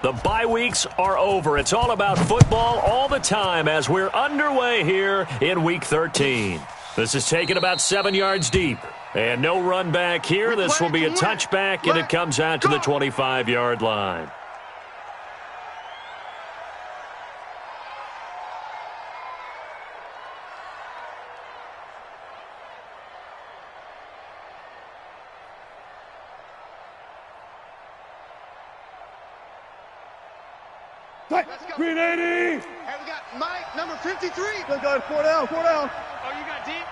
The bye weeks are over. It's all about football all the time as we're underway here in Week 13. This is taken about 7 yards deep. And no run back here. This will be a touchback, and it comes out to the 25-yard line. Green 80! Hey, we got Mike, number 53. Good guys, 4 down, 4 down. Oh, you got deep?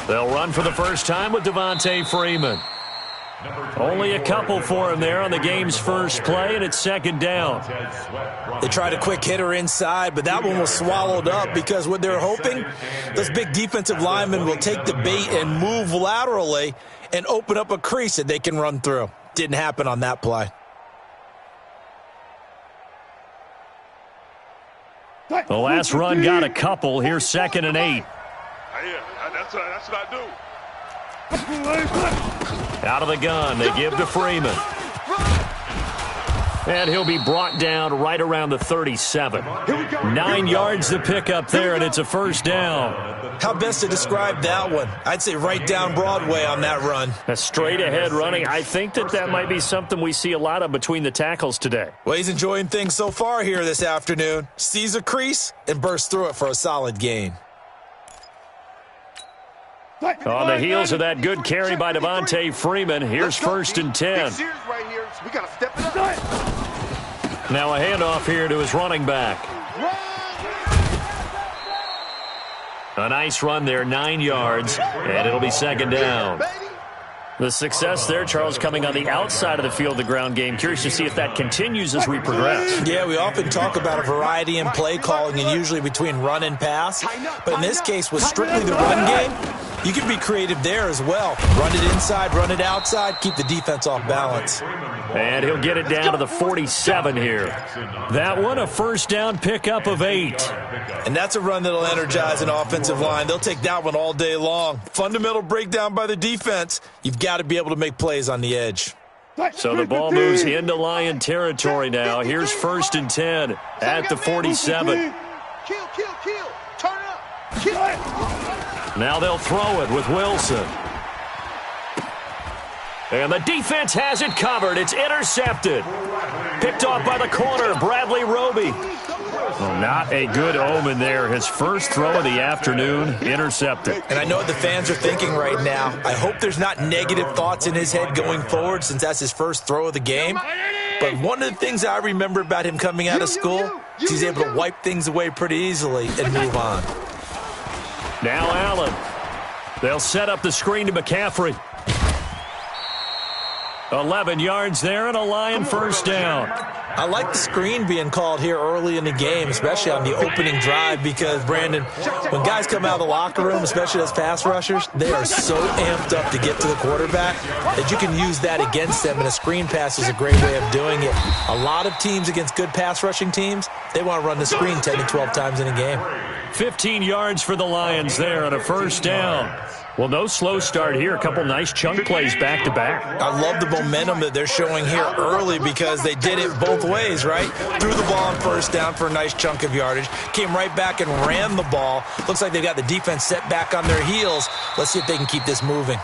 They'll run for the first time with Devontae Freeman. Only a couple for him there on the game's first play, and it's second down. They tried a quick hitter inside, but that one was swallowed up because what they're hoping, those big defensive linemen will take the bait and move laterally and open up a crease that they can run through. Didn't happen on that play. The last run got a couple. Here's 2nd and 8. Yeah, that's what I do. Out of the gun, they give to Freeman. And he'll be brought down right around the 37. 9 yards to pick up there, and it's a first down. How best to describe that one? I'd say right down Broadway on that run. A straight-ahead running. I think that might be something we see a lot of between the tackles today. Well, he's enjoying things so far here this afternoon. Sees a crease and bursts through it for a solid gain. On the heels of that good carry by Devontae Freeman, here's 1st and 10. We got to step it up. Now a handoff here to his running back. A nice run there, 9 yards, and it'll be second down. The success there, Charles, coming on the outside of the field, the ground game. Curious to see if that continues as we progress. Yeah, we often talk about a variety in play calling and usually between run and pass. But in this case, with strictly the run game, you can be creative there as well. Run it inside, run it outside, keep the defense off balance. And he'll get it down to the 47 here. That one, a first down pickup of 8. And that's a run that'll energize an offensive line. They'll take that one all day long. Fundamental breakdown by the defense. You've got to be able to make plays on the edge. So the ball moves into Lion territory now. Here's 1st and 10 at the 47. Kill. Turn it up. Kill. Now they'll throw it with Wilson. And the defense has it covered. It's intercepted. Picked off by the corner, Bradley Roby. Well, not a good omen there. His first throw of the afternoon, intercepted. And I know what the fans are thinking right now. I hope there's not negative thoughts in his head going forward since that's his first throw of the game. But one of the things I remember about him coming out of school is he's able to wipe things away pretty easily and move on. Now Allen. They'll set up the screen to McCaffrey. 11 yards there and a Lion first down. I like the screen being called here early in the game, especially on the opening drive, because, Brandon, when guys come out of the locker room, especially as pass rushers, they are so amped up to get to the quarterback that you can use that against them, and a screen pass is a great way of doing it. A lot of teams against good pass rushing teams, they want to run the screen 10 to 12 times in a game. 15 yards for the Lions there on a first down. Well, no slow start here. A couple nice chunk plays back-to-back. I love the momentum that they're showing here early because they did it both ways, right? Threw the ball on first down for a nice chunk of yardage. Came right back and ran the ball. Looks like they've got the defense set back on their heels. Let's see if they can keep this moving.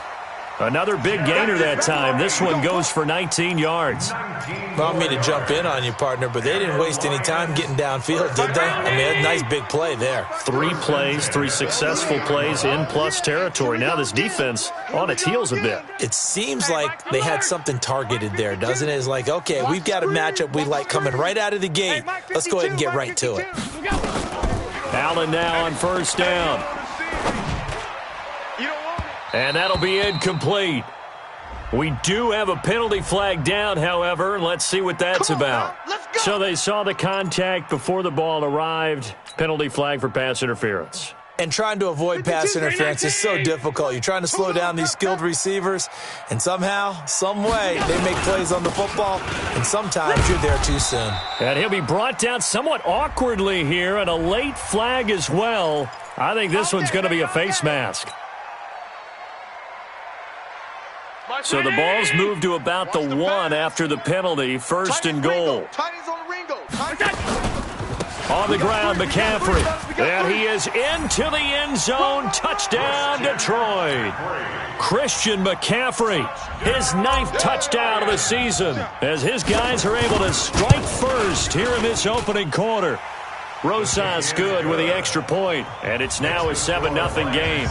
Another big gainer that time. This one goes for 19 yards. I don't mean to jump in on you, partner, but they didn't waste any time getting downfield, did they? I mean, a nice big play there. 3 plays, 3 successful plays in plus territory. Now this defense on its heels a bit. It seems like they had something targeted there, doesn't it? It's like, okay, we've got a matchup we like coming right out of the gate. Let's go ahead and get right to it. Allen now on first down. And that'll be incomplete. We do have a penalty flag down, however, and let's see what that's about. So they saw the contact before the ball arrived. Penalty flag for pass interference. And trying to avoid pass interference is so difficult. You're trying to slow down these skilled receivers, and somehow, some way, they make plays on the football, and sometimes you're there too soon. And he'll be brought down somewhat awkwardly here, and a late flag as well. I think this one's going to be a face mask. So the ball's moved to about the 1 after the penalty. First and goal. On the ground, McCaffrey. And he is into the end zone. Touchdown, Detroit. Christian McCaffrey, his 9th touchdown of the season, as his guys are able to strike first here in this opening quarter. Rosas good with the extra point, and it's now a 7-0 game.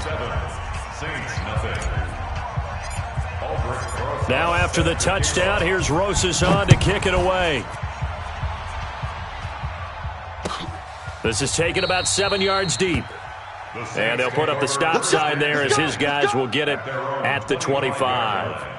Now after the touchdown, here's Rosas on to kick it away. This is taken about 7 yards deep. And they'll put up the stop sign there as his guys will get it at the 25.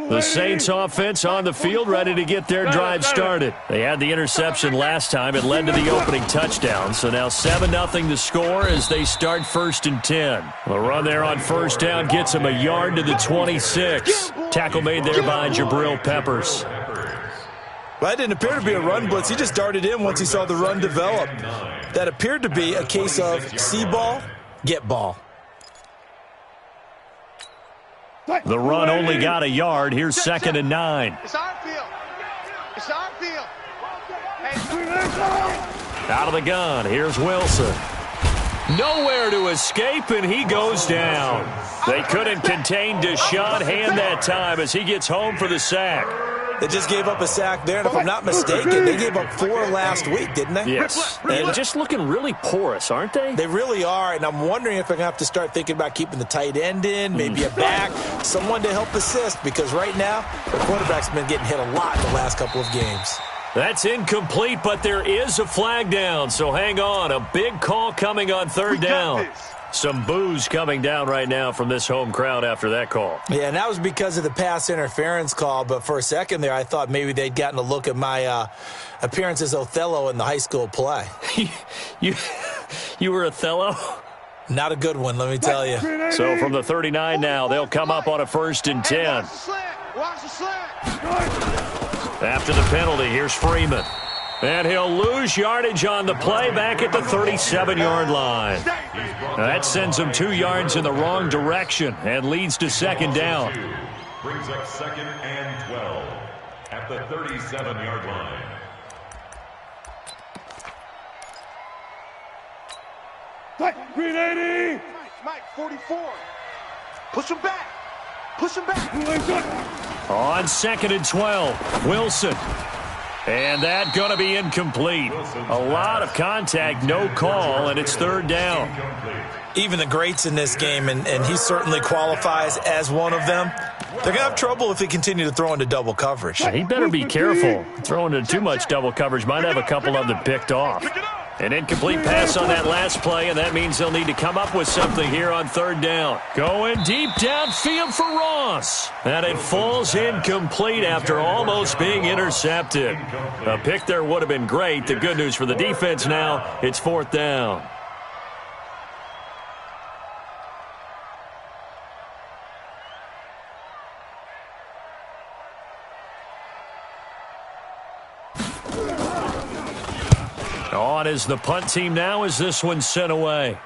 The Saints offense on the field, ready to get their drive started. They had the interception last time. It led to the opening touchdown. So now 7-0 to score as they start 1st and 10. The run there on first down gets them a yard to the 26. Tackle made there by Jabril Peppers. Well, that didn't appear to be a run blitz. He just darted in once he saw the run develop. That appeared to be a case of see ball, get ball. The run only got a yard. Here's 2nd and 9. It's our field. It's our field. Out of the gun. Here's Wilson. Nowhere to escape, and he goes down. They couldn't contain Deshaun Hand that time as he gets home for the sack. They just gave up a sack there, and if I'm not mistaken, they gave up 4 last week, didn't they? Yes, and just looking really porous, aren't they? They really are, and I'm wondering if they're going to have to start thinking about keeping the tight end in, maybe a back, someone to help assist, because right now, the quarterback's been getting hit a lot in the last couple of games. That's incomplete, but there is a flag down, so hang on. A big call coming on 3rd down. Some boos coming down right now from this home crowd after that call. Yeah, and that was because of the pass interference call, but for a second there, I thought maybe they'd gotten a look at my appearance as Othello in the high school play. You were Othello? Not a good one, let me tell you. So from the 39 now, they'll come up on a 1st and 10. Watch the slant. After the penalty, here's Freeman. And he'll lose yardage on the play back at the 37-yard line. Now that sends him 2 yards in the wrong direction and leads to 2nd down. Brings up 2nd and 12 at the 37-yard line. Green 80. Mike, 44. Push him back. Push him back. On 2nd and 12, Wilson. And that going to be incomplete. A lot of contact, no call, and it's 3rd down. Even the greats in this game, and he certainly qualifies as one of them, they're going to have trouble if they continue to throw into double coverage. He better be careful. Throwing into too much double coverage might have a couple of them picked off. An incomplete pass on that last play, and that means they'll need to come up with something here on 3rd down. Going deep downfield for Ross. And it falls incomplete after almost being intercepted. A pick there would have been great. The good news for the defense now, it's 4th down. On is the punt team now as this one's sent away.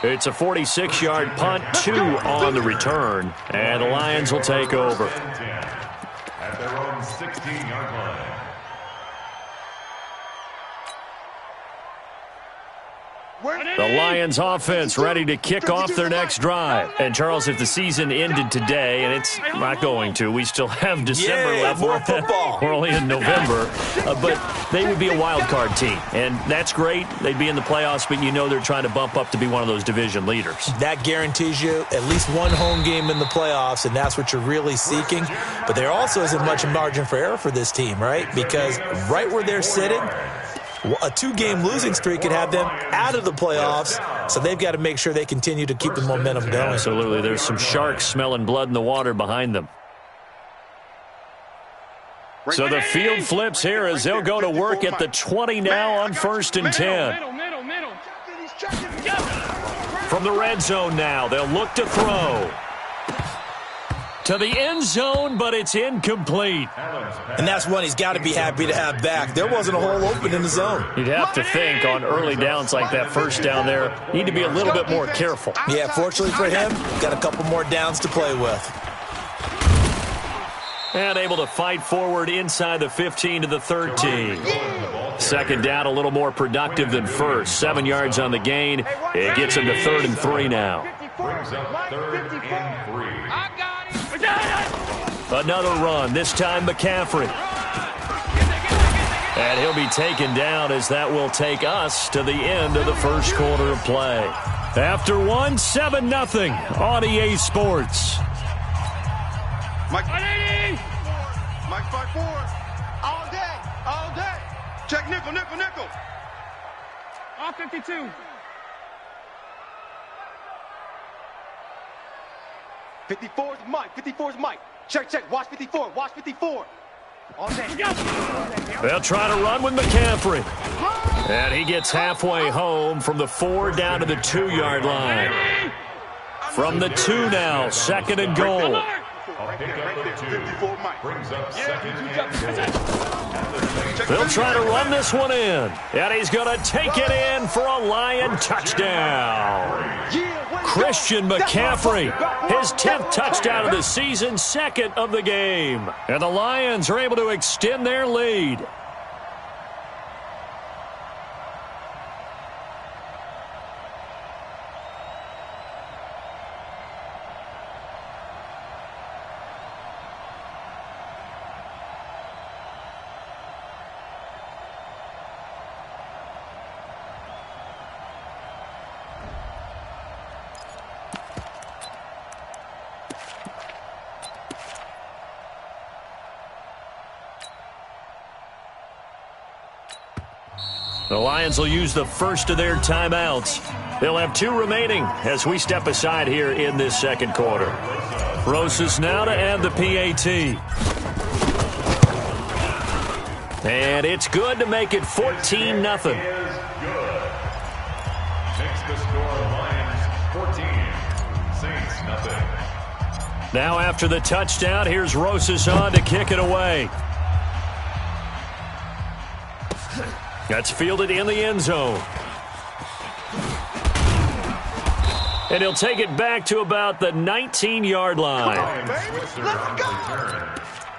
It's a 46-yard punt, 2 on the return, and the Lions will take over. At their own 16-yard line. The Lions offense ready to kick off their next drive. And, Charles, if the season ended today, and it's not going to, we still have December left. More football. We're only in November. But they would be a wild card team. And that's great. They'd be in the playoffs, but you know they're trying to bump up to be one of those division leaders. That guarantees you at least one home game in the playoffs, and that's what you're really seeking. But there also isn't much margin for error for this team, right? Because right where they're sitting, a 2-game losing streak could have them out of the playoffs, so they've got to make sure they continue to keep the momentum going. Absolutely. There's some sharks smelling blood in the water behind them. So the field flips here as they'll go to work at the 20 now on 1st and 10. From the red zone now, they'll look to throw. to the end zone, but it's incomplete. And that's one he's got to be happy to have back. There wasn't a hole open in the zone. You'd have to think on early downs like that first down there, you need to be a little bit more careful. Yeah, fortunately for him, got a couple more downs to play with. And able to fight forward inside the 15 to the 13. Second down, a little more productive than first. 7 yards on the gain. It gets him to 3rd and 3 now. Brings up 3rd and 3. Another run, this time McCaffrey. And he'll be taken down as that will take us to the end of the first quarter of play. After one, 7-0 on EA Sports. Mike 5-4. All day. Check nickel. All 52. 54's Mike. Check. Watch 54. All day. They'll try to run with McCaffrey. And he gets halfway home from the 4 down to the 2-yard line. From the 2 now, 2nd and goal. Brings up 2nd and goal. They'll try to run this one in. And he's going to take it in for a Lion touchdown. Christian McCaffrey, his 10th touchdown of the season, 2nd of the game. And the Lions are able to extend their lead. The Lions will use the first of their timeouts. They'll have 2 remaining as we step aside here in this second quarter. Rosas now to add the PAT. And it's good to make it 14-0. Makes the score Lions 14, Saints nothing. Now after the touchdown, here's Rosas on to kick it away. That's fielded in the end zone. And he'll take it back to about the 19-yard line. Let's go.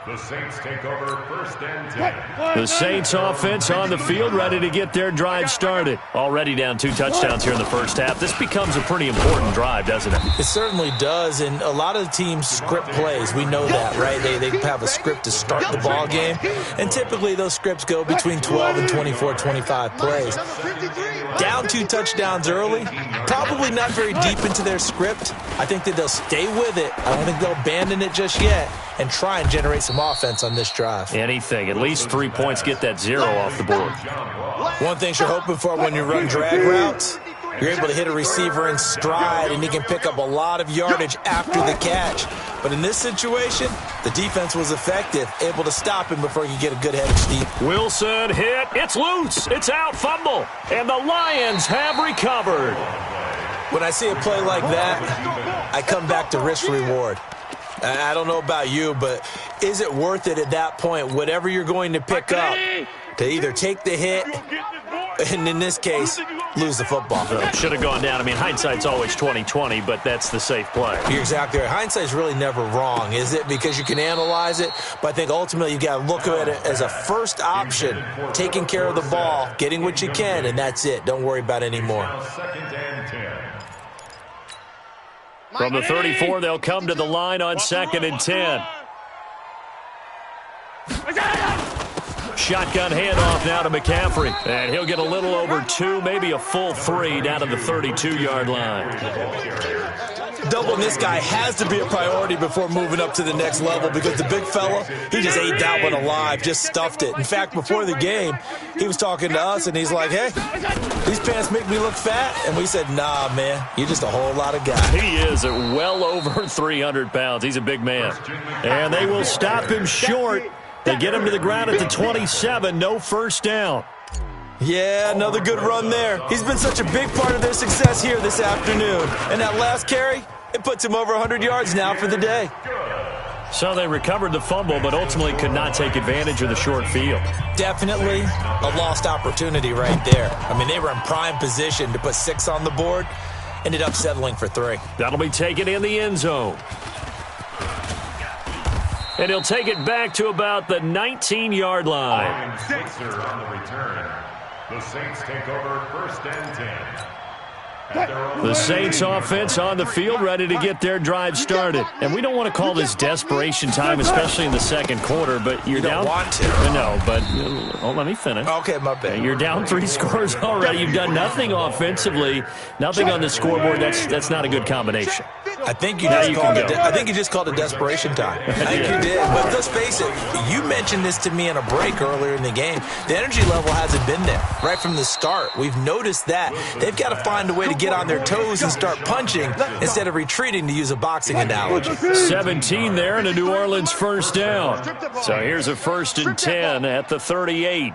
The Saints take over 1st and 10. The Saints offense on the field, ready to get their drive started. Already down 2 touchdowns here in the first half. This becomes a pretty important drive, doesn't it? It certainly does, and a lot of the teams script plays. We know that, right? They have a script to start the ball game, and typically those scripts go between 12 and 24, 25 plays. Down 2 touchdowns early, probably not very deep into their script. I think that they'll stay with it. I don't think they'll abandon it just yet and try and generate some offense on this drive. Anything. At least 3 points, get that 0 off the board. One thing you're hoping for when you run drag routes, you're able to hit a receiver in stride, and he can pick up a lot of yardage after the catch. But in this situation, the defense was effective, able to stop him before he could get a good head of steam. Wilson hit. It's loose. It's out. Fumble. And the Lions have recovered. When I see a play like that, I come back to risk-reward. I don't know about you, but is it worth it at that point, whatever you're going to pick up, to either take the hit and, in this case, lose the football? Should have gone down. I mean, hindsight's always 20/20, but that's the safe play. You're exactly right. Hindsight's really never wrong, is it? Because you can analyze it, but I think ultimately you got to look at it as a first option, taking care of the ball, getting what you can, and that's it. Don't worry about it anymore. 2nd and 10. From the 34, they'll come to the line on 2nd and 10. Shotgun handoff now to McCaffrey. And he'll get a little over 2, maybe a full 3 down to the 32-yard line. Doubling this guy has to be a priority before moving up to the next level, because the big fella, he just ate that one alive, just stuffed it. In fact, before the game, he was talking to us, and he's like, hey, these pants make me look fat. And we said, nah, man, you're just a whole lot of guy. He is at well over 300 pounds. He's a big man. And they will stop him short. They get him to the ground at the 27, no first down. Yeah, another good run there. He's been such a big part of their success here this afternoon. And that last carry, it puts him over 100 yards now for the day. So they recovered the fumble, but ultimately could not take advantage of the short field. Definitely a lost opportunity right there. I mean, they were in prime position to put 6 on the board. Ended up settling for 3. That'll be taken in the end zone. And he'll take it back to about the 19-yard line. Switzer on the return. The Saints take over 1st and 10. The Saints offense on the field, ready to get their drive started. And we don't want to call this desperation time, especially in the second quarter, but you're down. You don't want to. No, but let me finish. Okay, my bad. You're down 3 scores already. You've done nothing offensively, nothing on the scoreboard. That's not a good combination. I think you just called it desperation time. I think you did. But let's face it, you mentioned this to me in a break earlier in the game. The energy level hasn't been there right from the start. We've noticed that. They've got to find a way to get on their toes and start punching instead of retreating, to use a boxing analogy. 17 there and a New Orleans first down. So here's a 1st and 10 at the 38.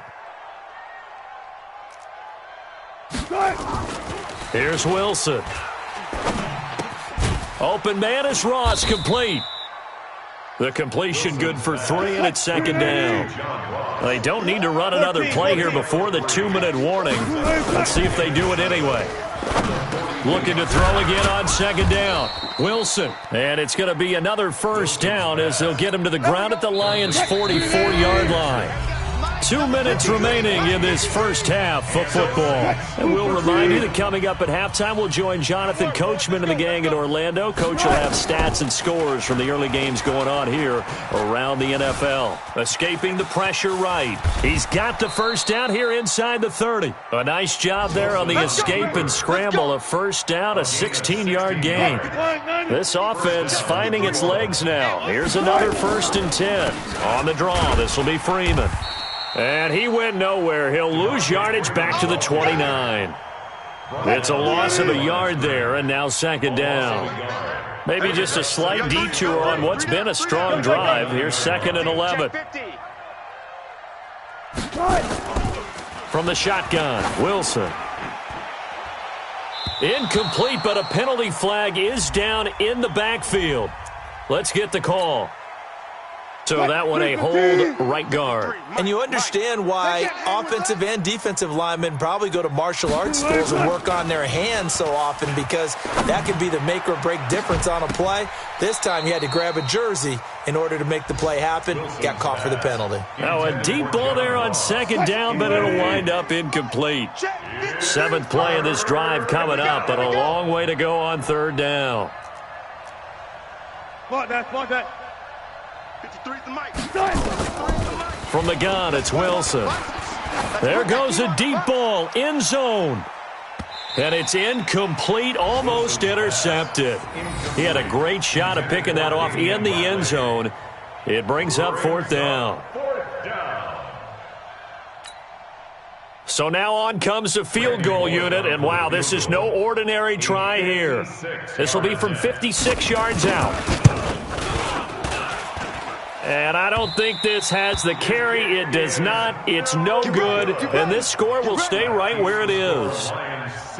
Here's Wilson. Open man is Ross, complete. The completion good for 3, and it's 2nd down. They don't need to run another play here before the 2-minute warning. Let's see if they do it anyway. Looking to throw again on 2nd down. Wilson. And it's going to be another 1st down as they'll get him to the ground at the Lions' 44-yard line. 2 minutes remaining in this first half of football. And we'll remind you that coming up at halftime, we'll join Jonathan Coachman and the gang in Orlando. Coach will have stats and scores from the early games going on here around the NFL. Escaping the pressure right. He's got the 1st down here inside the 30. A nice job there on the escape and scramble. A 1st down, a 16-yard gain. This offense finding its legs now. Here's another 1st and 10. On the draw, this will be Freeman. And he went nowhere. He'll lose yardage back to the 29. It's a loss of a yard there, and now 2nd down. Maybe just a slight detour on what's been a strong drive. Here's 2nd and 11. From the shotgun, Wilson. Incomplete, but a penalty flag is down in the backfield. Let's get the call. So that one a hold right guard. And you understand why offensive and defensive linemen probably go to martial arts schools and work on their hands so often, because that could be the make or break difference on a play. This time he had to grab a jersey in order to make the play happen. Got caught for the penalty. Now a deep ball there on 2nd down, but it'll wind up incomplete. 7th play of this drive coming up, but a long way to go on 3rd down. Block that. From the gun, it's Wilson. There goes a deep ball, end zone. And it's incomplete, almost intercepted. He had a great shot at picking that off in the end zone. It brings up 4th down. So now on comes the field goal unit, and wow, this is no ordinary try here. This will be from 56 yards out. And I don't think this has the carry. It does not. It's no good. And this score will stay right where it is.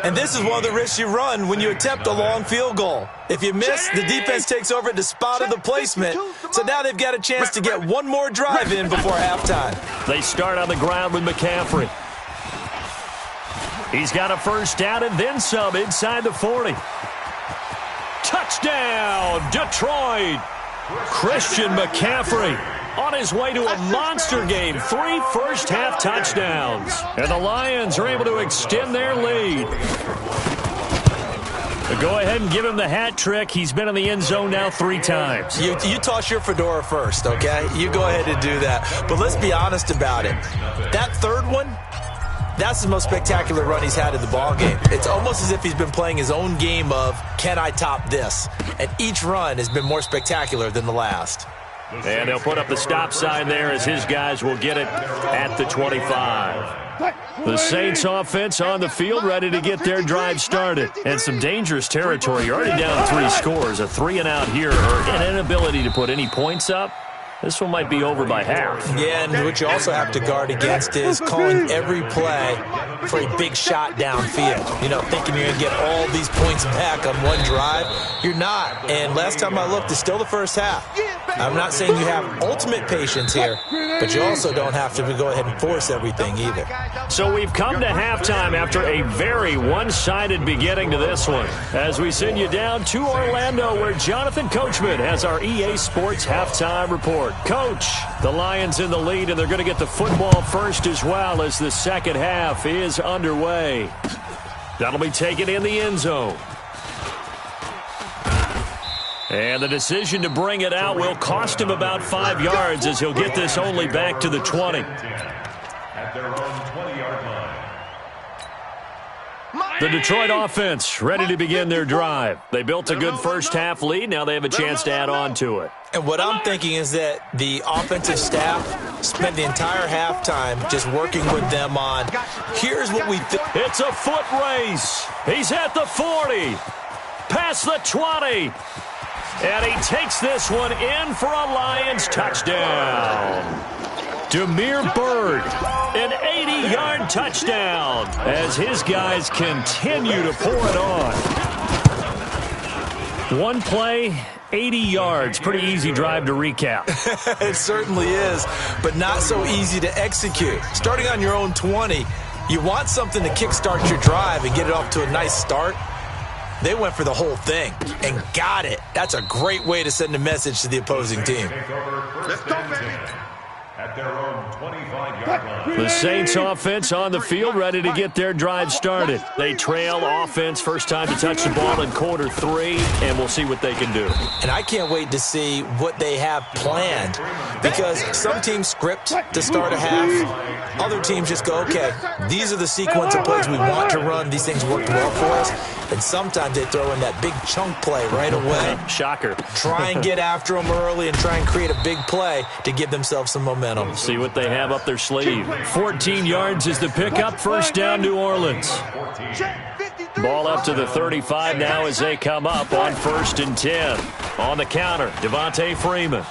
And this is one of the risks you run when you attempt a long field goal. If you miss, the defense takes over at the spot of the placement. So now they've got a chance to get one more drive in before halftime. They start on the ground with McCaffrey. He's got a 1st down and then some inside the 40. Touchdown, Detroit. Christian McCaffrey on his way to a monster game. 3 first-half touchdowns. And the Lions are able to extend their lead. Go ahead and give him the hat trick. He's been in the end zone now 3 times. You toss your fedora first, okay? You go ahead and do that. But let's be honest about it. That 3rd one, that's the most spectacular run he's had in the ballgame. It's almost as if he's been playing his own game of, can I top this? And each run has been more spectacular than the last. And they'll put up the stop sign there as his guys will get it at the 25. The Saints offense on the field ready to get their drive started. And some dangerous territory. You're already down 3 scores. A 3-and-out here, or an inability to put any points up. This one might be over by half. Yeah, and what you also have to guard against is calling every play for a big shot downfield. You know, thinking you're going to get all these points back on one drive. You're not. And last time I looked, it's still the first half. I'm not saying you have ultimate patience here, but you also don't have to go ahead and force everything either. So we've come to halftime after a very one-sided beginning to this one. As we send you down to Orlando, where Jonathan Coachman has our EA Sports halftime report. Coach, the Lions in the lead, and they're going to get the football first as well as the second half is underway. That'll be taken in the end zone. And the decision to bring it out will cost him about 5 yards, as he'll get this only back to the 20. At their own 20-yard line. The Detroit offense ready to begin their drive. They built a good first-half lead. Now they have a chance to add on to it. And what I'm thinking is that the offensive staff spent the entire halftime just working with them on, here's what we think. It's a foot race. He's at the 40, past the 20. And he takes this one in for a Lions touchdown. Damiere Byrd, an 80-yard touchdown as his guys continue to pour it on. One play, 80 yards. Pretty easy drive to recap. It certainly is, but not so easy to execute. Starting on your own 20, you want something to kickstart your drive and get it off to a nice start. They went for the whole thing and got it. That's a great way to send a message to the opposing team. Let's go, baby. At their own 25-yard line. The Saints offense on the field, ready to get their drive started. They trail offense, first time to touch the ball in quarter 3, and we'll see what they can do. And I can't wait to see what they have planned, because some teams script to start a half. Other teams just go, okay, these are the sequence of plays we want to run. These things worked well for us. And sometimes they throw in that big chunk play right away. Shocker. Try and get after them early and try and create a big play to give themselves some momentum. See what they have up their sleeve. 14 yards is the pickup. First down, New Orleans. Ball up to the 35 now as they come up on 1st and 10. On the counter, Devontae Freeman.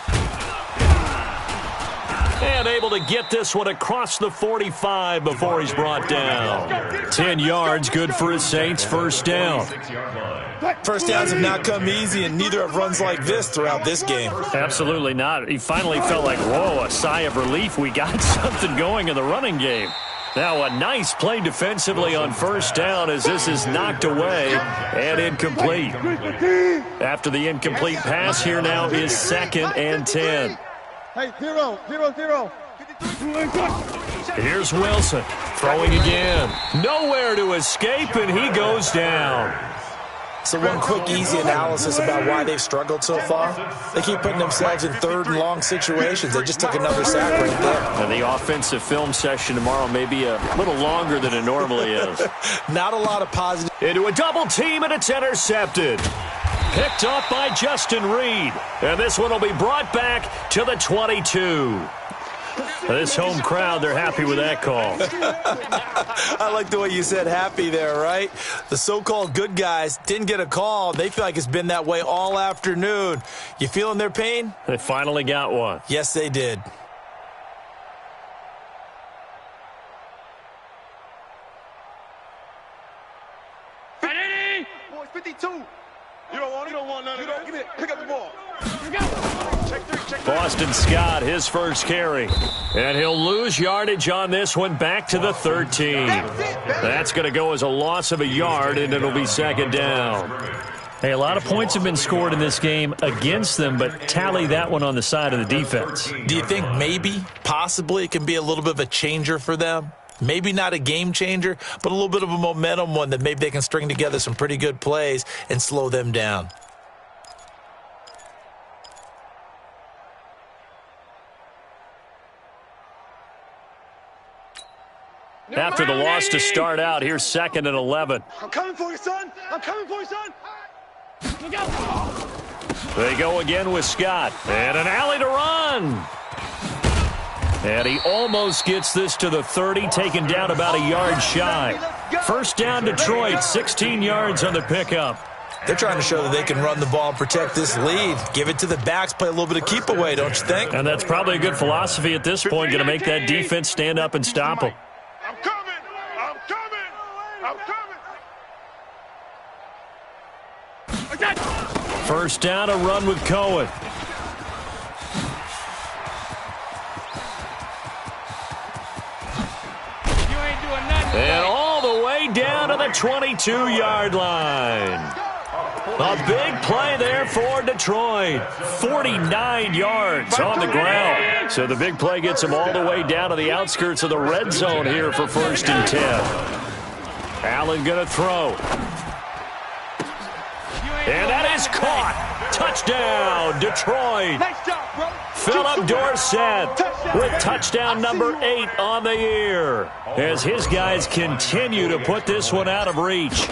And able to get this one across the 45 before he's brought down. 10 yards, good for his Saints. First down. First downs have not come easy, and neither have runs like this throughout this game. Absolutely not. He finally felt like, whoa, a sigh of relief. We got something going in the running game. Now a nice play defensively on first down as this is knocked away and incomplete. After the incomplete pass, here now is 2nd and 10. Hey, 0, 0, 0. Here's Wilson throwing again. Nowhere to escape, and he goes down. So one quick, easy analysis about why they've struggled so far. They keep putting themselves in 3rd and long situations. They just took another sack right there. And the offensive film session tomorrow may be a little longer than it normally is. Not a lot of positive. Into a double team, and it's intercepted. Picked up by Justin Reed. And this one will be brought back to the 22. This home crowd, they're happy with that call. I like the way you said happy there, right? The so-called good guys didn't get a call. They feel like it's been that way all afternoon. You feeling their pain? They finally got one. Yes, they did. Boys, 52. You don't want it. You don't want none of it. Give it. Pick up the ball. Check 3, check 3. Boston Scott, his first carry. And he'll lose yardage on this one back to the 13. That's going to go as a loss of a yard, and it'll be 2nd down. Hey, a lot of points have been scored in this game against them, but tally that one on the side of the defense. Do you think maybe, possibly, it can be a little bit of a changer for them? Maybe not a game changer, but a little bit of a momentum one that maybe they can string together some pretty good plays and slow them down. After the loss to start out, here's 2nd and 11. I'm coming for you, son. I'm coming for you, son. They go again with Scott. And an alley to run. And he almost gets this to the 30, taken down about a yard shy. First down, Detroit, 16 yards on the pickup. They're trying to show that they can run the ball and protect this lead. Give it to the backs, play a little bit of keep away, don't you think? And that's probably a good philosophy at this point, going to make that defense stand up and stop them. I'm coming. I'm coming. First down, a run with Cohen. And all the way down to the 22-yard line. A big play there for Detroit. 49 yards on the ground. So the big play gets them all the way down to the outskirts of the red zone here for 1st and 10. Allen going to throw. And that is caught. Touchdown, Detroit. Nice job, bro. Philip Dorsett with touchdown number 8 on the year as his guys continue to put this one out of reach.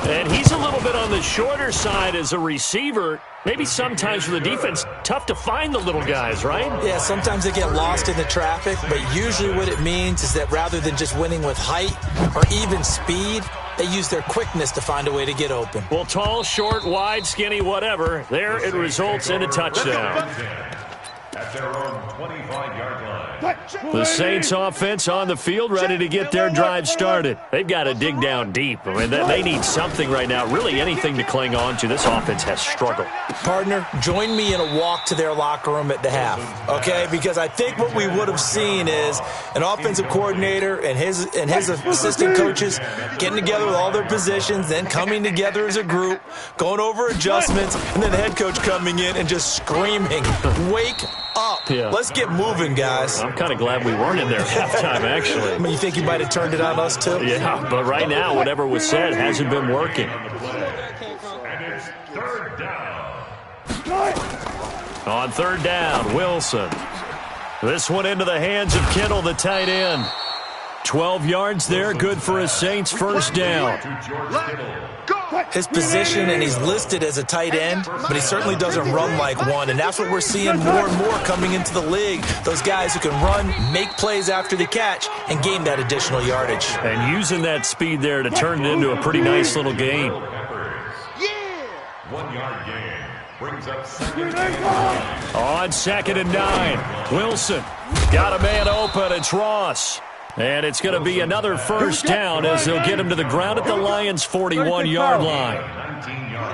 And he's a little bit on the shorter side as a receiver. Maybe sometimes for the defense, tough to find the little guys, right? Yeah, sometimes they get lost in the traffic, but usually what it means is that rather than just winning with height or even speed, they use their quickness to find a way to get open. Well, tall, short, wide, skinny, whatever, there it results in a touchdown. At their own 25-yard line. The Saints offense on the field ready to get their drive started. They've got to dig down deep. I mean, they need something right now, really anything to cling on to. This offense has struggled. Partner, join me in a walk to their locker room at the half, okay? Because I think what we would have seen is an offensive coordinator and his assistant coaches getting together with all their positions, then coming together as a group, going over adjustments, and then the head coach coming in and just screaming, "Wake up. Yeah. Let's get moving, guys." I'm kind of glad we weren't in there at halftime, actually. I mean, you think he might have turned it on us, too? Yeah, but right now, whatever was said hasn't been working. And it's 3rd down. On 3rd down, Wilson. This one into the hands of Kittle, the tight end. 12 yards there, good for a Saints first down. To George Kittle. His position, and he's listed as a tight end, but he certainly doesn't run like one, and that's what we're seeing more and more coming into the league. Those guys who can run, make plays after the catch, and gain that additional yardage. And using that speed there to turn it into a pretty nice little game. 1 yard gain brings up 2nd and 9. On 2nd and 9, Wilson got a man open. It's Ross. And it's going to be another first down as they'll get him to the ground at the Lions' 41-yard line.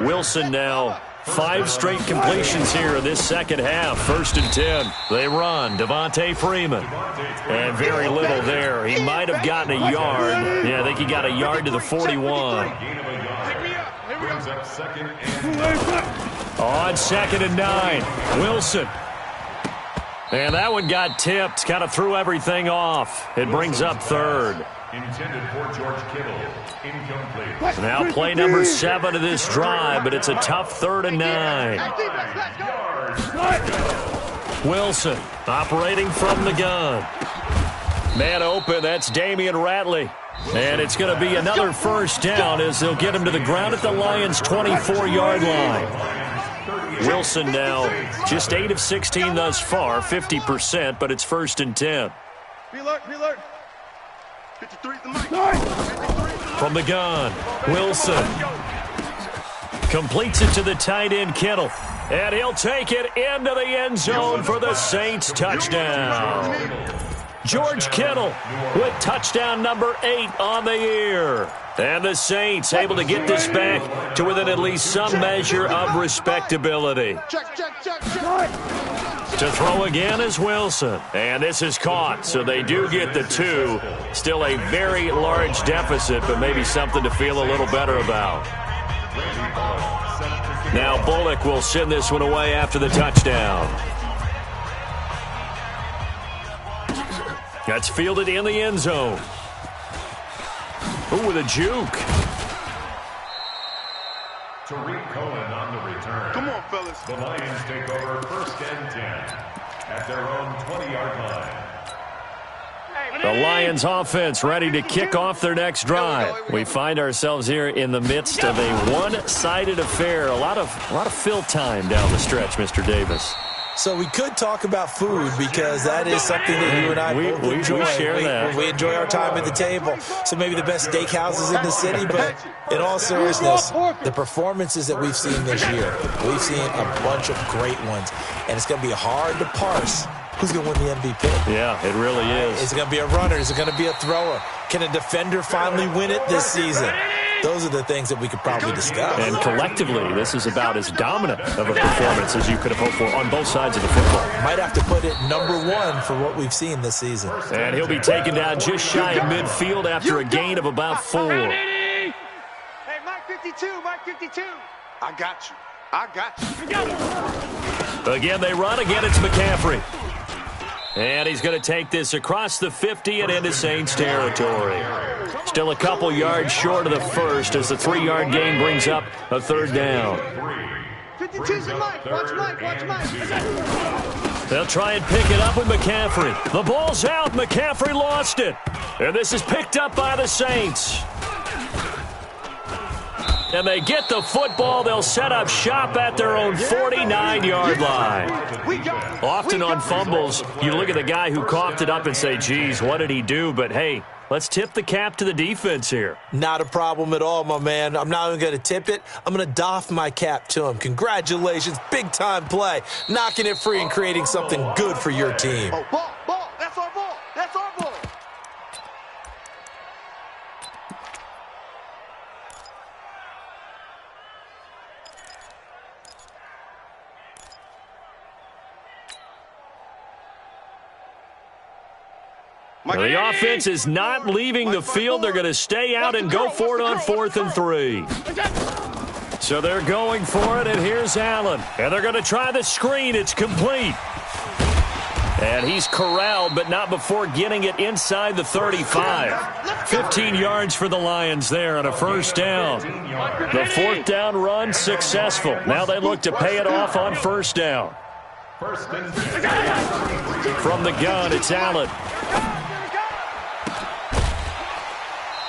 Wilson now 5 straight completions here in this second half. 1st and 10. They run. Devontae Freeman. And very little there. He might have gotten a yard. Yeah, I think he got a yard to the 41. Brings up 2nd and 9. On 2nd and 9, Wilson. And that one got tipped, kind of threw everything off. It brings up 3rd. Intended for George Kittle. Incomplete. Now play number 7 of this drive, but it's a tough 3rd and 9. Wilson operating from the gun. Man open, that's Damian Ratley. And it's going to be another first down as they'll get him to the ground at the Lions' 24-yard line. Wilson now just 8 of 16 thus far, 50%, but it's 1st and 10. Be alert. 53's the mic. From the gun, Wilson completes it to the tight end, Kittle. And he'll take it into the end zone for the Saints touchdown. George Kittle with touchdown number 8 on the year. And the Saints able to get this back to within at least some measure of respectability. Check. To throw again is Wilson. And this is caught, so they do get the 2. Still a very large deficit, but maybe something to feel a little better about. Now Bullock will send this one away after the touchdown. That's fielded in the end zone. Ooh, with a juke. Tariq Cohen on the return. Come on, fellas. The Lions take over 1st and 10 at their own 20-yard line. The Lions offense ready to kick off their next drive. We find ourselves here in the midst of a one-sided affair. A lot of fill time down the stretch, Mr. Davis. So we could talk about food because that is something that you and I both enjoy. We share that. We enjoy our time at the table. So maybe the best steakhouses in the city, but in all seriousness, the performances that we've seen this year, we've seen a bunch of great ones, and it's going to be hard to parse who's going to win the MVP. Yeah, it really is. Is it going to be a runner? Is it going to be a thrower? Can a defender finally win it this season? Those are the things that we could probably discuss. And collectively, this is about as dominant of a performance as you could have hoped for on both sides of the football. Might have to put it #1 for what we've seen this season. And he'll be taken down just shy of midfield after a gain of about 4. Hey, Mike 52, Mike 52. I got you. I got you. Again, they run. Again, it's McCaffrey. And he's going to take this across the 50 and into Saints territory. Still a couple yards short of the first as the 3-yard gain brings up a 3rd down. 52's Mike. Watch Mike. Watch Mike. They'll try and pick it up with McCaffrey. The ball's out. McCaffrey lost it. And this is picked up by the Saints. And they get the football. They'll set up shop at their own 49-yard line. Often on fumbles, you look at the guy who coughed it up and say, geez, what did he do? But, hey, let's tip the cap to the defense here. Not a problem at all, my man. I'm not even going to tip it. I'm going to doff my cap to him. Congratulations. Big-time play. Knocking it free and creating something good for your team. Oh, ball. That's our ball. That's our ball. The offense is not leaving the field. They're going to stay out and go for it on 4th and 3. So they're going for it, and here's Allen. And they're going to try the screen. It's complete. And he's corralled, but not before getting it inside the 35. 15 yards for the Lions there on a 1st down. The 4th down run successful. Now they look to pay it off on 1st down. From the gun, it's Allen.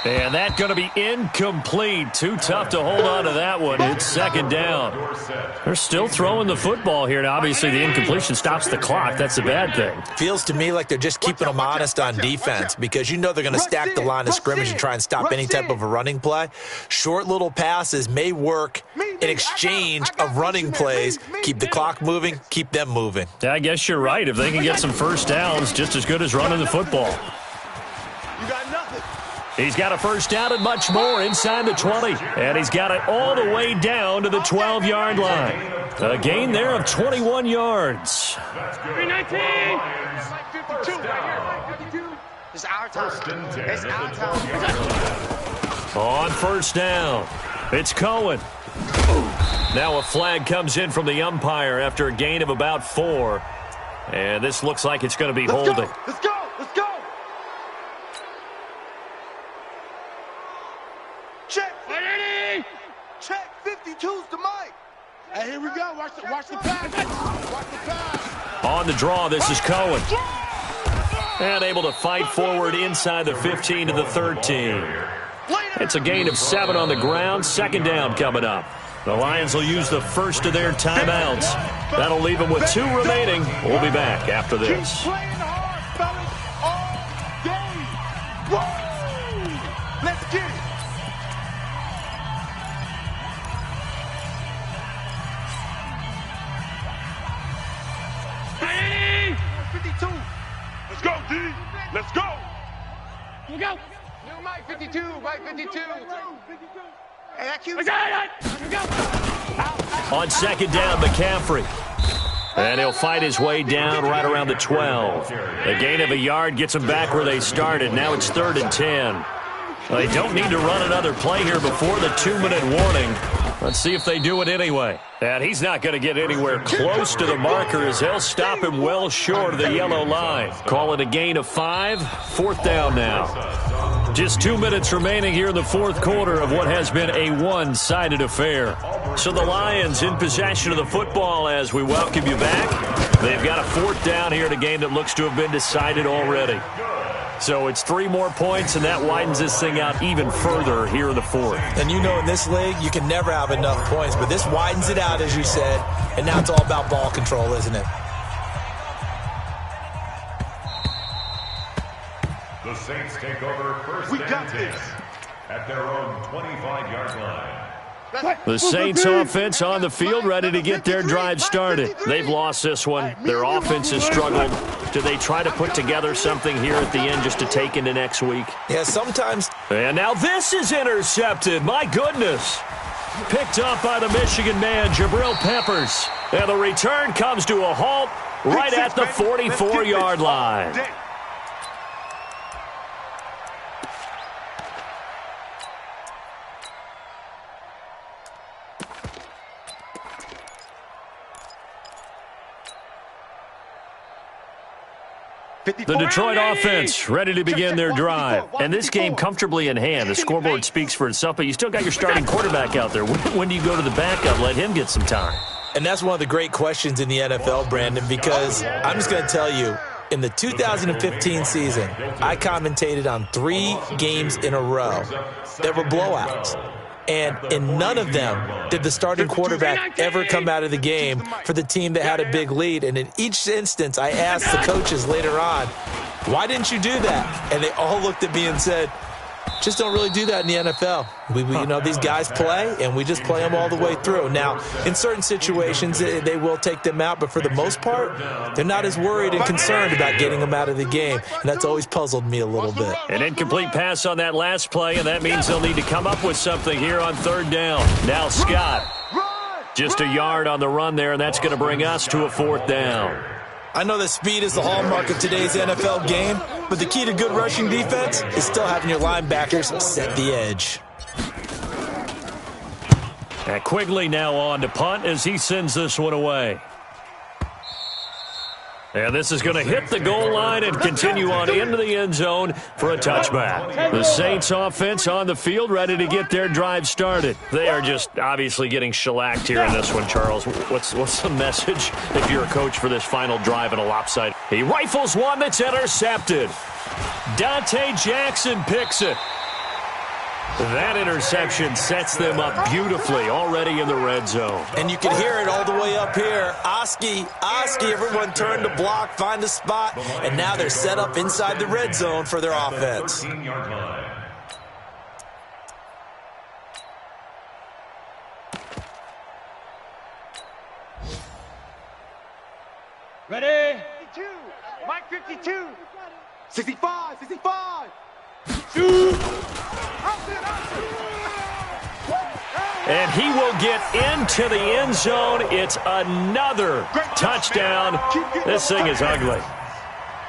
And that's going to be incomplete. Too tough to hold on to that one. It's 2nd down. They're still throwing the football here. Now, obviously, the incompletion stops the clock. That's a bad thing. Feels to me like they're just keeping them honest on defense because you know they're going to stack the line of scrimmage and try and stop any type of a running play. Short little passes may work in exchange of running plays. Keep the clock moving, keep them moving. Yeah, I guess you're right. If they can get some 1st downs, just as good as running the football. You got nothing. He's got a 1st down and much more inside the 20. And he's got it all the way down to the 12-yard line. A gain there of 21 yards. 319. 52 right here. 52. It's our time. It's our time. On 1st down, it's Cohen. Now a flag comes in from the umpire after a gain of about 4. And this looks like it's going to be holding. Let's go. Let's go. Check. Check. 52's to Mike. Hey, here we go. Watch the pass. Watch the pass. On the draw, this is Cohen. And able to fight forward inside the 15 to the 13. It's a gain of 7 on the ground. 2nd down coming up. The Lions will use the first of their timeouts. That'll leave them with 2 remaining. We'll be back after this. Keep playing hard, fellas, all game. Woo! Let's get it. Let's go, D. Let's go. Here we go. New Mike 52. Mike 52. Hey, that cute. We got it. Here we go. On 2nd down, McCaffrey. And he'll fight his way down right around the 12. A gain of a yard gets them back where they started. Now it's 3rd and 10. They don't need to run another play here before the 2-minute warning. Let's see if they do it anyway. And he's not going to get anywhere close to the marker as they'll stop him well short of the yellow line. Call it a gain of 5. 4th down now. Just 2 minutes remaining here in the 4th quarter of what has been a one-sided affair. So the Lions in possession of the football as we welcome you back. They've got a 4th down here in a game that looks to have been decided already. So it's 3 more points, and that widens this thing out even further here in the 4th. And you know in this league, you can never have enough points, but this widens it out, as you said, and now it's all about ball control, isn't it? The Saints take over first and 10 at their own 25-yard line. The Saints offense on the field, ready to get their drive started. They've lost this one. Their offense has struggled. Do they try to put together something here at the end just to take into next week? Yeah, sometimes. And now this is intercepted. My goodness. Picked up by the Michigan man, Jabril Peppers. And the return comes to a halt right at the 44-yard line. The Detroit offense ready to begin their drive. And this game comfortably in hand. The scoreboard speaks for itself, but you still got your starting quarterback out there. When do you go to the backup? Let him get some time. And that's one of the great questions in the NFL, Brandon, because I'm just going to tell you, in the 2015 season, I commentated on 3 games in a row that were blowouts. And in none of them did the starting quarterback ever come out of the game for the team that had a big lead. And in each instance, I asked the coaches later on, why didn't you do that? And they all looked at me and said, just don't really do that in the NFL. You know, these guys play, and we just play them all the way through. Now, in certain situations, they will take them out, but for the most part, they're not as worried and concerned about getting them out of the game, and that's always puzzled me a little bit. An incomplete pass on that last play, and that means they'll need to come up with something here on third down. Now Scott, just a yard on the run there, and that's going to bring us to a fourth down. I know that speed is the hallmark of today's NFL game, but the key to good rushing defense is still having your linebackers set the edge. And Quigley now on to punt as he sends this one away. And this is going to hit the goal line and continue on into the end zone for a touchback. The Saints offense on the field ready to get their drive started. They are just obviously getting shellacked here in this one, Charles. What's the message if you're a coach for this final drive in a lopsided? He rifles one that's intercepted. Dante Jackson picks it. That interception sets them up beautifully already in the red zone. And you can hear it all the way up here. Oski, everyone turned to block, find a spot, and now they're set up inside the red zone for their offense. Ready? 52. Mike 52. 65. 65. And he will get into the end zone. It's another touchdown. This thing is ugly.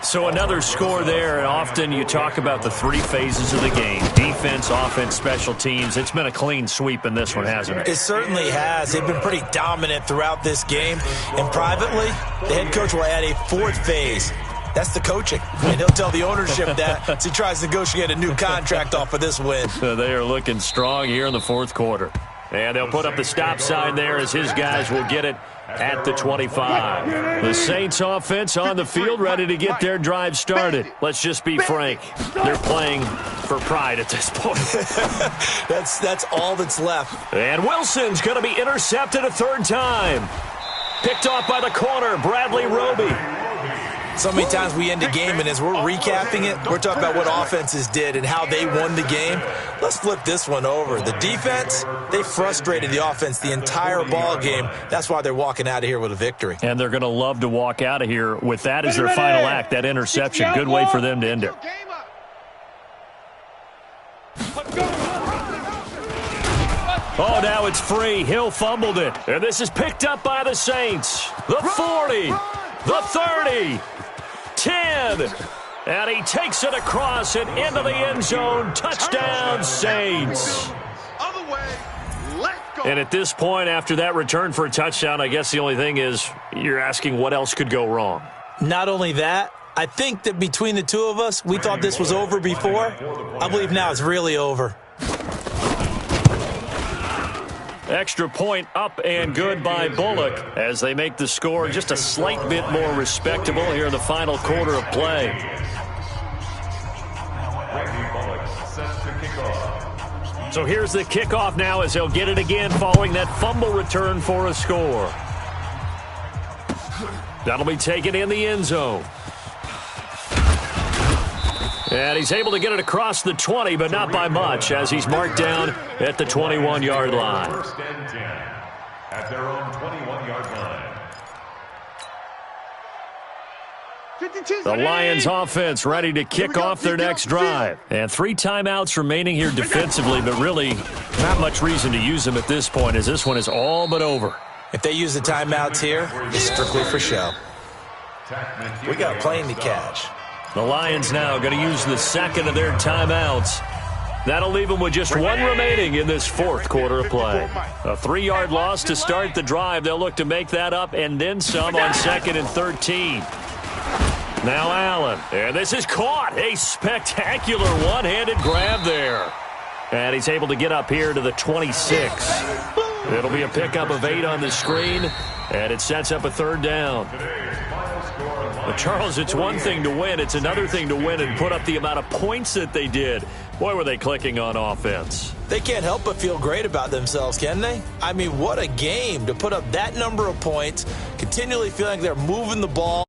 So another score there, and often you talk about the 3 phases of the game. Defense, offense, special teams. It's been a clean sweep in this one, hasn't it? It certainly has. They've been pretty dominant throughout this game. And privately, the head coach will add a 4th phase. That's the coaching. And he'll tell the ownership that as he tries to negotiate a new contract off of this win. They are looking strong here in the 4th quarter. And they'll put up the stop sign there as his guys will get it at the 25. The Saints offense on the field ready to get their drive started. Let's just be frank. They're playing for pride at this point. That's all that's left. And Wilson's going to be intercepted a 3rd time. Picked off by the corner, Bradley Roby. So many times we end a game, and as we're recapping it, we're talking about what offenses did and how they won the game. Let's flip this one over. The defense, they frustrated the offense the entire ball game. That's why they're walking out of here with a victory. And they're going to love to walk out of here with that as their final act, that interception. Good way for them to end it. Oh, now it's free. Hill fumbled it. And this is picked up by the Saints. The 40, the 30. 10, and he takes it across and into the end zone. Touchdown, Saints. Other way, let's go. And at this point, after that return for a touchdown, I guess the only thing is you're asking what else could go wrong. Not only that, I think that between the two of us, we thought this was over before. I believe now it's really over. Extra point up and good by Bullock as they make the score just a slight bit more respectable here in the final quarter of play. So here's the kickoff now as they'll get it again following that fumble return for a score. That'll be taken in the end zone. And he's able to get it across the 20, but not by much, as he's marked down at the 21-yard line. First and 10 at their own 21-yard line. The Lions offense ready to kick off their next drive. And 3 timeouts remaining here defensively, but really not much reason to use them at this point, as this one is all but over. If they use the timeouts here, it's strictly for show. We got playing to catch. The Lions now going to use the second of their timeouts. That'll leave them with just 1 remaining in this 4th quarter of play. A 3-yard loss to start the drive. They'll look to make that up and then some on 2nd and 13. Now Allen, and this is caught. A spectacular one-handed grab there. And he's able to get up here to the 26. It'll be a pickup of 8 on the screen, and it sets up a 3rd down. But Charles, it's one thing to win. It's another thing to win and put up the amount of points that they did. Boy, were they clicking on offense. They can't help but feel great about themselves, can they? I mean, what a game to put up that number of points, continually feeling like they're moving the ball.